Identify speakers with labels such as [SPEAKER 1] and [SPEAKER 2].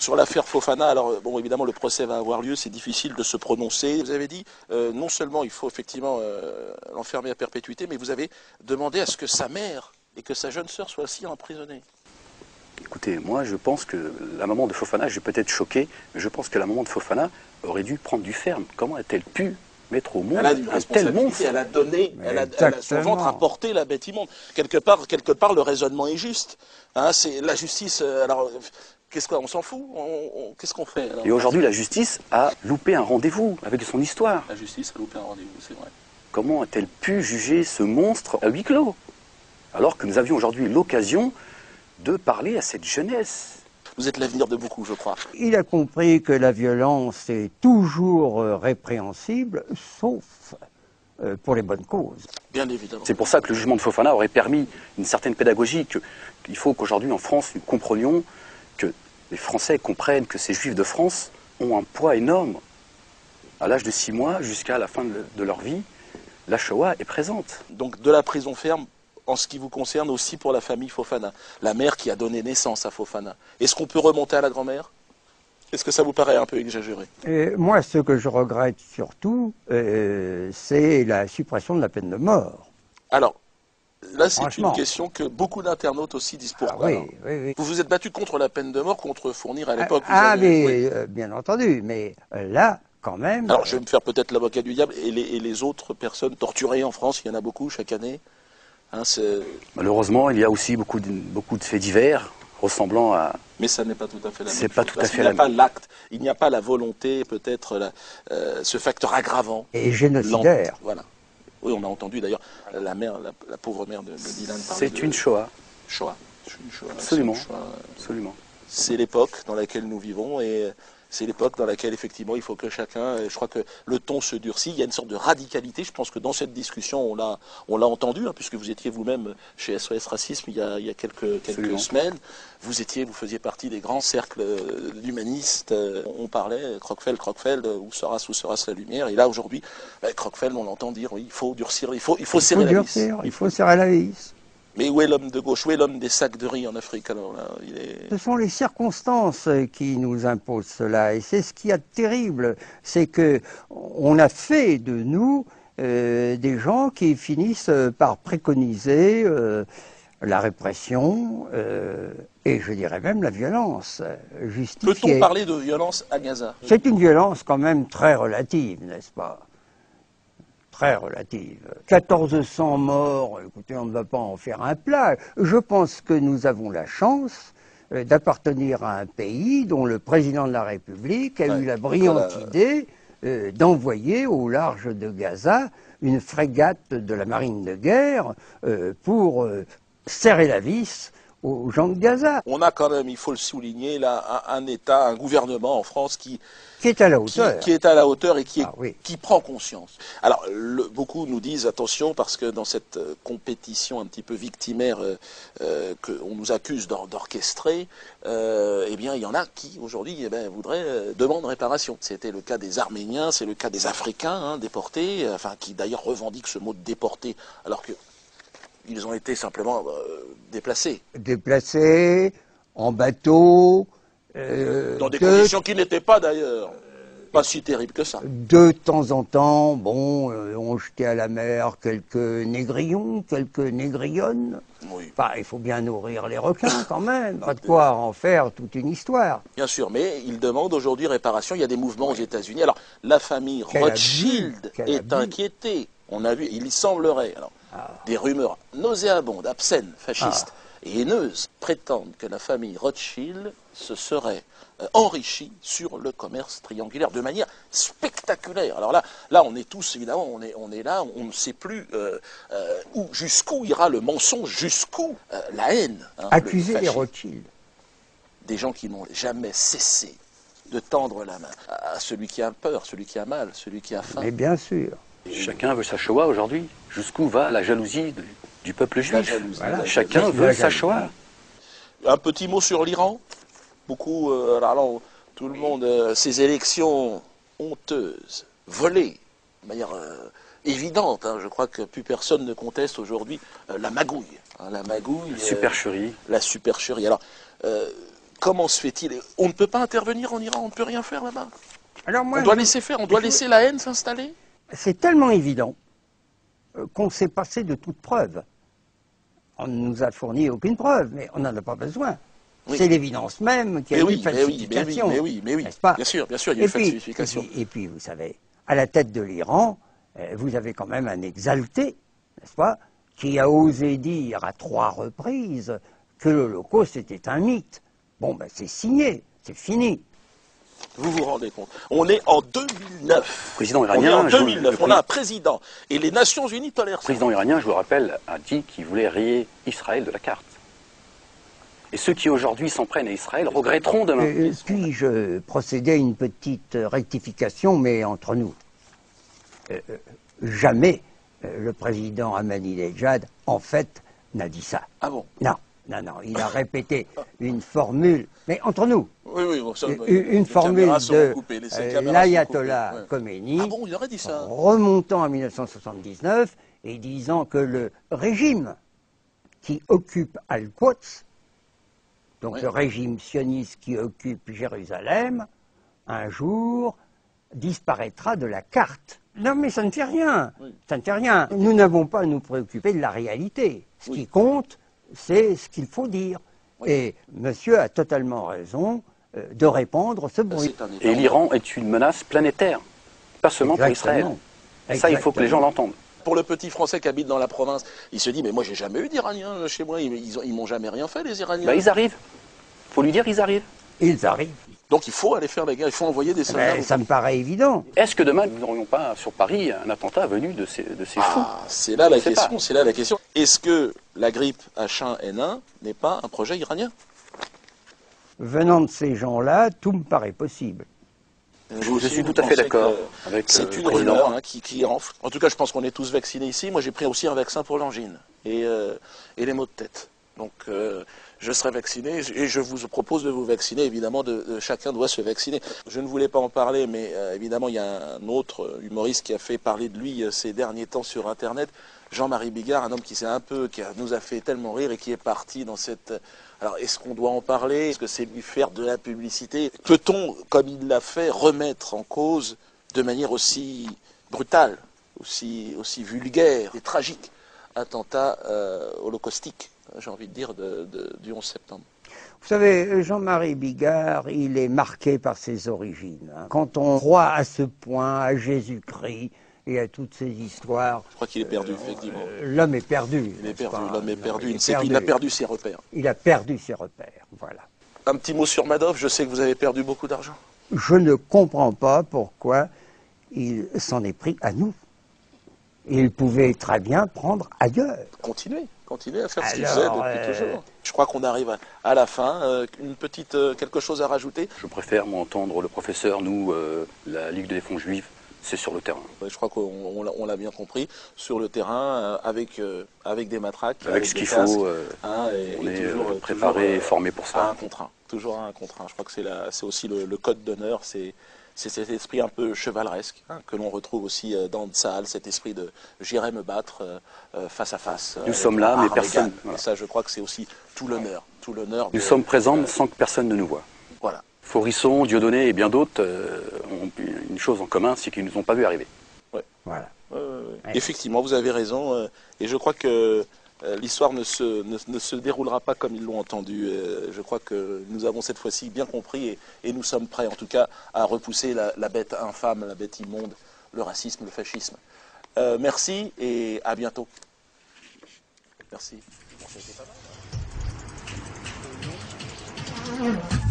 [SPEAKER 1] Sur l'affaire Fofana, alors bon, évidemment le procès va avoir lieu, c'est difficile de se prononcer. Vous avez dit non seulement il faut effectivement l'enfermer à perpétuité, mais vous avez demandé à ce que sa mère et que sa jeune sœur soient aussi emprisonnées.
[SPEAKER 2] Écoutez, moi je pense que la maman de Fofana, je vais peut-être choquer, mais je pense que la maman de Fofana aurait dû prendre du ferme. Comment a-t-elle pu mettre au monde un tel monstre?
[SPEAKER 1] Elle a donné, son ventre a porté la bête immonde. Quelque part le raisonnement est juste. Hein, c'est la justice. Alors qu'est-ce qu'on s'en fout? Qu'est-ce qu'on fait alors?
[SPEAKER 2] Et aujourd'hui, la justice a loupé un rendez-vous avec son histoire.
[SPEAKER 1] La justice a loupé un rendez-vous, c'est vrai.
[SPEAKER 2] Comment a-t-elle pu juger ce monstre à huis clos? Alors que nous avions aujourd'hui l'occasion de parler à cette jeunesse.
[SPEAKER 1] Vous êtes l'avenir de beaucoup, je crois.
[SPEAKER 3] Il a compris que la violence est toujours répréhensible, sauf pour les bonnes causes.
[SPEAKER 1] Bien évidemment.
[SPEAKER 2] C'est pour ça que le jugement de Fofana aurait permis une certaine pédagogie. Il faut qu'aujourd'hui en France, nous comprenions que les Français comprennent que ces Juifs de France ont un poids énorme. À l'âge de 6 mois jusqu'à la fin de leur vie, la Shoah est présente.
[SPEAKER 1] Donc de la prison ferme, en ce qui vous concerne aussi pour la famille Fofana, la mère qui a donné naissance à Fofana. Est-ce qu'on peut remonter à la grand-mère? Est-ce que ça vous paraît un peu exagéré?
[SPEAKER 3] Moi, ce que je regrette surtout, c'est la suppression de la peine de mort.
[SPEAKER 1] Alors, là, c'est une question que beaucoup d'internautes aussi disent pourquoi.
[SPEAKER 3] Oui.
[SPEAKER 1] Vous vous êtes battu contre la peine de mort, contre Fournir à l'époque.
[SPEAKER 3] Bien entendu, mais là, quand même...
[SPEAKER 1] Alors, je vais me faire peut-être l'avocat du diable, et les autres personnes torturées en France, il y en a beaucoup chaque année. Hein,
[SPEAKER 2] malheureusement, il y a aussi beaucoup de faits divers ressemblant à...
[SPEAKER 1] Mais ça n'est pas tout à fait la même chose.
[SPEAKER 2] C'est pas tout à fait
[SPEAKER 1] la même. Il n'y a pas l'acte, il n'y a pas la volonté, peut-être ce facteur aggravant.
[SPEAKER 3] Et génocidaire.
[SPEAKER 1] Voilà. Oui, on a entendu d'ailleurs la pauvre mère de Dylan parler.
[SPEAKER 2] C'est une Shoah.
[SPEAKER 1] Shoah.
[SPEAKER 2] Absolument. Absolument.
[SPEAKER 1] C'est l'époque dans laquelle nous vivons et c'est l'époque dans laquelle effectivement il faut que chacun, je crois que le ton se durcit, il y a une sorte de radicalité, je pense que dans cette discussion on l'a entendu, hein, puisque vous étiez vous-même chez SOS Racisme il y a quelques semaines, vous faisiez partie des grands cercles d'humanistes, on parlait Crockfeld, où sera la lumière, et là aujourd'hui, Crockfeld on l'entend dire, oui, il faut durcir, il faut serrer la vis.
[SPEAKER 3] Il faut serrer la vis.
[SPEAKER 1] Mais où est l'homme de gauche? Où est l'homme des sacs de riz en Afrique alors là,
[SPEAKER 3] Ce sont les circonstances qui nous imposent cela. Et c'est ce qu'il y a de terrible. C'est qu'on a fait de nous des gens qui finissent par préconiser la répression et je dirais même la violence justifiée.
[SPEAKER 1] Peut-on parler de violence à Gaza?
[SPEAKER 3] C'est une violence quand même très relative, n'est-ce pas? Très relative. 1400 morts, écoutez, on ne va pas en faire un plat. Je pense que nous avons la chance d'appartenir à un pays dont le président de la République a eu la brillante idée d'envoyer au large de Gaza une frégate de la marine de guerre pour serrer la vis aux gens de Gaza.
[SPEAKER 1] On a quand même, il faut le souligner, là, un État, un gouvernement en France qui
[SPEAKER 3] est à la hauteur.
[SPEAKER 1] Qui est à la hauteur et qui prend conscience. Alors, beaucoup nous disent, attention, parce que dans cette compétition un petit peu victimaire qu'on nous accuse d'orchestrer, eh bien, il y en a qui, aujourd'hui, voudraient demander réparation. C'était le cas des Arméniens, c'est le cas des Africains déportés, qui d'ailleurs revendiquent ce mot de déporté, alors que ils ont été simplement déplacés.
[SPEAKER 3] Déplacés, en bateau.
[SPEAKER 1] Dans des conditions qui n'étaient pas d'ailleurs pas si terribles que ça.
[SPEAKER 3] De temps en temps, bon, on jetait à la mer quelques négrillons, quelques négrillonnes.
[SPEAKER 1] Oui.
[SPEAKER 3] Il faut bien nourrir les requins quand même, pas de quoi en faire toute une histoire.
[SPEAKER 1] Bien sûr, mais ils demandent aujourd'hui réparation. Il y a des mouvements aux États-Unis. Alors, la famille Rothschild est inquiétée. On a vu, il semblerait, des rumeurs nauséabondes, obscènes, fascistes et haineuses prétendent que la famille Rothschild se serait enrichie sur le commerce triangulaire de manière spectaculaire. Alors là, on est tous, évidemment, on est là, on ne sait plus jusqu'où ira le mensonge, jusqu'où la haine.
[SPEAKER 3] Accuser les Rothschild.
[SPEAKER 1] Des gens qui n'ont jamais cessé de tendre la main à celui qui a peur, celui qui a mal, celui qui a faim.
[SPEAKER 3] Mais bien sûr.
[SPEAKER 2] Chacun veut sa Shoah aujourd'hui. Jusqu'où va la jalousie du peuple juif?
[SPEAKER 3] Voilà.
[SPEAKER 2] Chacun veut sa Shoah.
[SPEAKER 1] Un petit mot sur l'Iran. Beaucoup, tout le monde, ces élections honteuses, volées, de manière évidente. Je crois que plus personne ne conteste aujourd'hui la magouille. La magouille.
[SPEAKER 2] Supercherie.
[SPEAKER 1] La supercherie. Alors, Comment se fait-il? On ne peut pas intervenir en Iran, on ne peut rien faire là-bas.
[SPEAKER 3] Alors moi,
[SPEAKER 1] On doit laisser faire, on doit laisser la haine s'installer.
[SPEAKER 3] c'est tellement évident qu'on s'est passé de toute preuve. On ne nous a fourni aucune preuve, mais on n'en a pas besoin.
[SPEAKER 1] Oui.
[SPEAKER 3] C'est l'évidence même qu'il y a eu une falsification.
[SPEAKER 1] Mais oui,
[SPEAKER 3] n'est-ce pas?
[SPEAKER 1] bien sûr, il y a eu falsification.
[SPEAKER 3] Et puis, vous savez, à la tête de l'Iran, vous avez quand même un exalté, n'est-ce pas, qui a osé dire à 3 reprises que l'Holocauste était un mythe. Bon, ben c'est signé, c'est fini.
[SPEAKER 1] Vous vous rendez compte? On est en 2009.
[SPEAKER 2] Président
[SPEAKER 1] On est
[SPEAKER 2] iranien,
[SPEAKER 1] en 2009. On a un président. Et les Nations Unies tolèrent
[SPEAKER 2] Le
[SPEAKER 1] ça.
[SPEAKER 2] président iranien, je vous le rappelle, a dit qu'il voulait rayer Israël de la carte. Et ceux qui aujourd'hui s'en prennent à Israël regretteront demain.
[SPEAKER 3] Puis-je procéder à une petite rectification, mais entre nous. Jamais le président Ahmadinejad, en fait, n'a dit ça.
[SPEAKER 1] Ah bon?
[SPEAKER 3] Non, non, non. Il a répété une formule, mais entre nous,
[SPEAKER 1] Oui, bon, ça,
[SPEAKER 3] une formule de l'ayatollah
[SPEAKER 1] ouais.
[SPEAKER 3] Khomeini,
[SPEAKER 1] Ah bon, il aurait dit ça?
[SPEAKER 3] remontant à 1979 et disant que le régime qui occupe Al-Quds, donc
[SPEAKER 1] Oui.
[SPEAKER 3] le régime sioniste qui occupe Jérusalem, un jour disparaîtra de la carte. Non, mais ça ne fait rien.
[SPEAKER 1] Oui.
[SPEAKER 3] Ça ne fait rien. Nous n'avons pas à nous préoccuper de la réalité. Ce qui compte, c'est ce qu'il faut dire.
[SPEAKER 1] Oui.
[SPEAKER 3] Et monsieur a totalement raison de répandre ce bruit.
[SPEAKER 2] Et l'Iran est une menace planétaire, pas seulement pour Israël. Et ça, il faut que les gens l'entendent.
[SPEAKER 1] Pour le petit Français qui habite dans la province, il se dit, mais moi j'ai jamais eu d'Iraniens chez moi, ils m'ont jamais rien fait les Iraniens.
[SPEAKER 2] Bah, ils arrivent. Faut lui dire, ils arrivent.
[SPEAKER 3] Ils arrivent.
[SPEAKER 1] Donc il faut aller faire la guerre, il faut envoyer des soldats.
[SPEAKER 3] Ben, ça me paraît évident.
[SPEAKER 2] Est-ce que demain, nous n'aurions pas sur Paris un attentat venu de ces fous?
[SPEAKER 1] Ah, c'est là la
[SPEAKER 2] Je sais
[SPEAKER 1] question,
[SPEAKER 2] pas.
[SPEAKER 1] c'est là la question. Est-ce que la grippe H1N1 n'est pas un projet iranien?
[SPEAKER 3] Venant de ces gens-là, tout me paraît possible.
[SPEAKER 2] Je suis tout à fait d'accord avec
[SPEAKER 1] C'est
[SPEAKER 2] le
[SPEAKER 1] une
[SPEAKER 2] président.
[SPEAKER 1] rumeur qui enfle. En tout cas, je pense qu'on est tous vaccinés ici. Moi, j'ai pris aussi un vaccin pour l'angine et les maux de tête. Donc, je serai vacciné et je vous propose de vous vacciner. Évidemment, chacun doit se vacciner. Je ne voulais pas en parler, mais évidemment, il y a un autre humoriste qui a fait parler de lui ces derniers temps sur Internet, Jean-Marie Bigard, un homme qui nous a fait tellement rire et qui est parti dans cette... Alors, est-ce qu'on doit en parler? Est-ce que c'est lui faire de la publicité? Peut-on, comme il l'a fait, remettre en cause de manière aussi brutale, aussi vulgaire et tragique, attentat holocaustique, j'ai envie de dire, du 11 septembre?
[SPEAKER 3] Vous savez, Jean-Marie Bigard, il est marqué par ses origines. Quand on croit à ce point à Jésus-Christ et à toutes ces histoires...
[SPEAKER 1] Je crois qu'il est perdu, effectivement.
[SPEAKER 3] L'homme est perdu.
[SPEAKER 1] Il est perdu, l'homme est perdu.
[SPEAKER 3] Il
[SPEAKER 1] Il a perdu ses repères.
[SPEAKER 3] Il a perdu ses repères, voilà.
[SPEAKER 1] Un petit mot sur Madoff, je sais que vous avez perdu beaucoup d'argent.
[SPEAKER 3] Je ne comprends pas pourquoi il s'en est pris à nous. Il pouvait très bien prendre ailleurs.
[SPEAKER 1] Continuez à faire ce qu'il
[SPEAKER 3] Alors,
[SPEAKER 1] faisait depuis toujours. Je crois qu'on arrive à la fin. Quelque chose à rajouter?
[SPEAKER 2] Je préfère m'entendre le professeur. Nous, la Ligue de défense juive, c'est sur le terrain.
[SPEAKER 1] Je crois qu'on l'a bien compris. Sur le terrain, avec des matraques.
[SPEAKER 2] Avec ce
[SPEAKER 1] des
[SPEAKER 2] qu'il
[SPEAKER 1] casques,
[SPEAKER 2] faut,
[SPEAKER 1] et
[SPEAKER 2] on est
[SPEAKER 1] toujours,
[SPEAKER 2] préparé et formé pour
[SPEAKER 1] à
[SPEAKER 2] ça.
[SPEAKER 1] un contre un. Toujours à un contre un. Je crois que c'est aussi le code d'honneur. C'est cet esprit un peu chevaleresque que l'on retrouve aussi dans Tsahal, cet esprit de j'irai me battre face à face.
[SPEAKER 2] Nous sommes là, mais personne.
[SPEAKER 1] Voilà. Et ça, je crois que c'est aussi tout l'honneur.
[SPEAKER 2] Nous sommes présents sans que personne ne nous voit.
[SPEAKER 1] Voilà.
[SPEAKER 2] Faurisson, Dieudonné et bien d'autres ont une chose en commun, c'est qu'ils ne nous ont pas vu arriver.
[SPEAKER 1] Ouais.
[SPEAKER 3] Voilà.
[SPEAKER 1] Ouais. Effectivement, vous avez raison. Et je crois que l'histoire ne se déroulera pas comme ils l'ont entendu. Je crois que nous avons cette fois-ci bien compris et nous sommes prêts en tout cas à repousser la bête infâme, la bête immonde, le racisme, le fascisme. Merci et à bientôt. Merci. Bon, c'était pas mal.